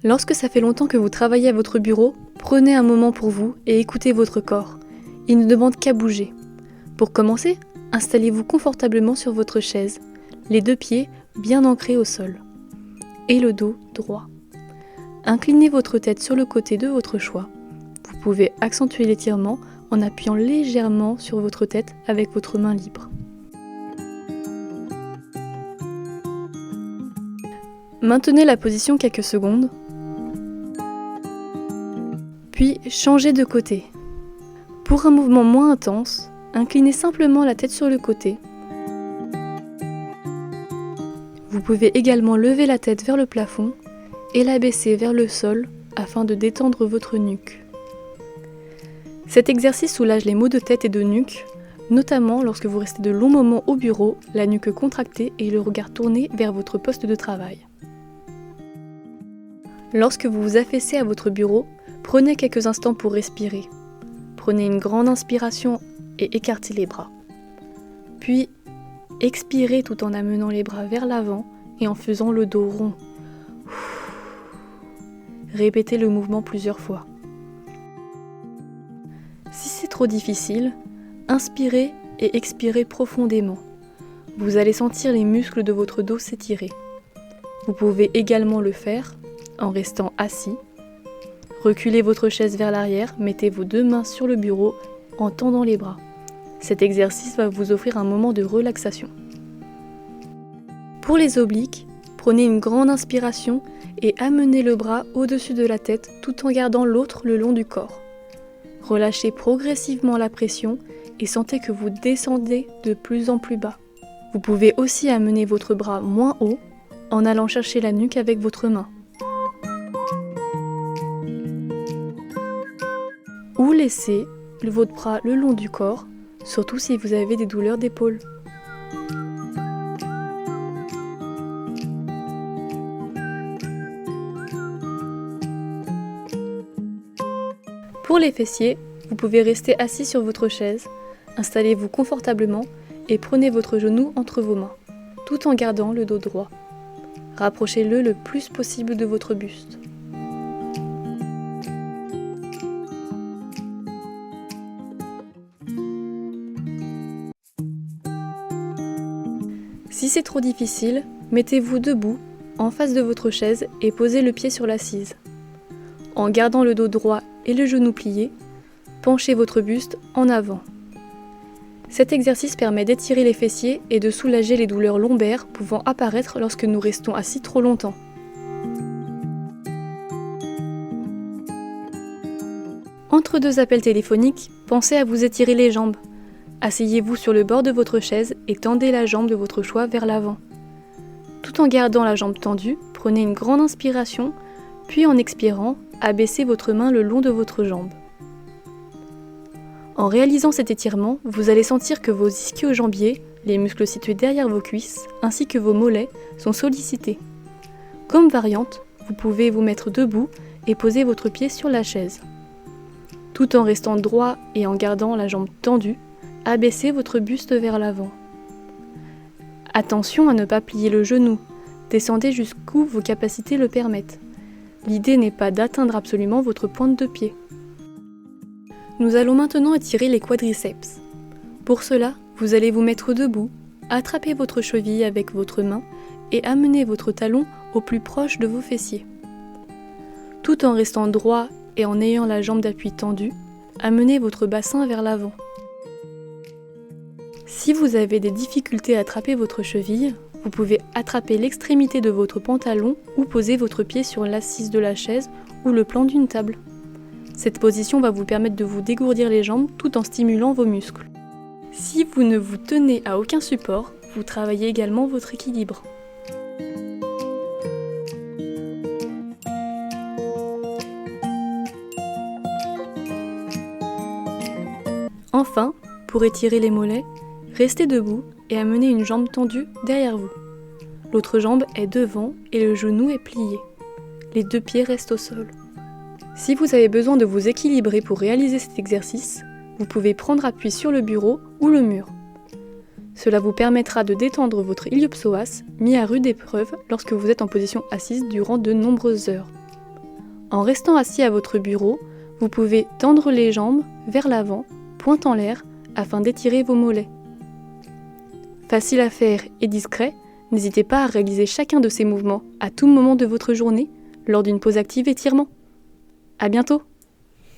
Lorsque ça fait longtemps que vous travaillez à votre bureau, prenez un moment pour vous et écoutez votre corps. Il ne demande qu'à bouger. Pour commencer, installez-vous confortablement sur votre chaise, les deux pieds bien ancrés au sol, et le dos droit. Inclinez votre tête sur le côté de votre choix. Vous pouvez accentuer l'étirement en appuyant légèrement sur votre tête avec votre main libre. Maintenez la position quelques secondes, puis changez de côté. Pour un mouvement moins intense, inclinez simplement la tête sur le côté. Vous pouvez également lever la tête vers le plafond et la baisser vers le sol afin de détendre votre nuque. Cet exercice soulage les maux de tête et de nuque, notamment lorsque vous restez de longs moments au bureau, la nuque contractée et le regard tourné vers votre poste de travail. Lorsque vous vous affaissez à votre bureau, prenez quelques instants pour respirer. Prenez une grande inspiration et écartez les bras. Puis, expirez tout en amenant les bras vers l'avant et en faisant le dos rond. Répétez le mouvement plusieurs fois. Si c'est trop difficile, inspirez et expirez profondément. Vous allez sentir les muscles de votre dos s'étirer. Vous pouvez également le faire en restant assis. Reculez votre chaise vers l'arrière, mettez vos deux mains sur le bureau en tendant les bras. Cet exercice va vous offrir un moment de relaxation. Pour les obliques, prenez une grande inspiration et amenez le bras au-dessus de la tête tout en gardant l'autre le long du corps. Relâchez progressivement la pression et sentez que vous descendez de plus en plus bas. Vous pouvez aussi amener votre bras moins haut en allant chercher la nuque avec votre main. Ou laissez votre bras le long du corps, surtout si vous avez des douleurs d'épaule. Pour les fessiers, vous pouvez rester assis sur votre chaise, installez-vous confortablement et prenez votre genou entre vos mains, tout en gardant le dos droit. Rapprochez-le le plus possible de votre buste. Si c'est trop difficile, mettez-vous debout, en face de votre chaise et posez le pied sur l'assise. En gardant le dos droit et le genou plié, penchez votre buste en avant. Cet exercice permet d'étirer les fessiers et de soulager les douleurs lombaires pouvant apparaître lorsque nous restons assis trop longtemps. Entre deux appels téléphoniques, pensez à vous étirer les jambes. Asseyez-vous sur le bord de votre chaise et tendez la jambe de votre choix vers l'avant. Tout en gardant la jambe tendue, prenez une grande inspiration, puis en expirant, abaissez votre main le long de votre jambe. En réalisant cet étirement, vous allez sentir que vos ischio-jambiers, les muscles situés derrière vos cuisses, ainsi que vos mollets, sont sollicités. Comme variante, vous pouvez vous mettre debout et poser votre pied sur la chaise. Tout en restant droit et en gardant la jambe tendue, abaissez votre buste vers l'avant. Attention à ne pas plier le genou, descendez jusqu'où vos capacités le permettent. L'idée n'est pas d'atteindre absolument votre pointe de pied. Nous allons maintenant étirer les quadriceps. Pour cela, vous allez vous mettre debout, attraper votre cheville avec votre main et amener votre talon au plus proche de vos fessiers. Tout en restant droit et en ayant la jambe d'appui tendue, amenez votre bassin vers l'avant. Si vous avez des difficultés à attraper votre cheville, vous pouvez attraper l'extrémité de votre pantalon ou poser votre pied sur l'assise de la chaise ou le plan d'une table. Cette position va vous permettre de vous dégourdir les jambes tout en stimulant vos muscles. Si vous ne vous tenez à aucun support, vous travaillez également votre équilibre. Enfin, pour étirer les mollets, restez debout et amenez une jambe tendue derrière vous. L'autre jambe est devant et le genou est plié. Les deux pieds restent au sol. Si vous avez besoin de vous équilibrer pour réaliser cet exercice, vous pouvez prendre appui sur le bureau ou le mur. Cela vous permettra de détendre votre iliopsoas mis à rude épreuve lorsque vous êtes en position assise durant de nombreuses heures. En restant assis à votre bureau, vous pouvez tendre les jambes vers l'avant, pointe en l'air, afin d'étirer vos mollets. Facile à faire et discret, n'hésitez pas à réaliser chacun de ces mouvements à tout moment de votre journée lors d'une pause active étirement. À bientôt!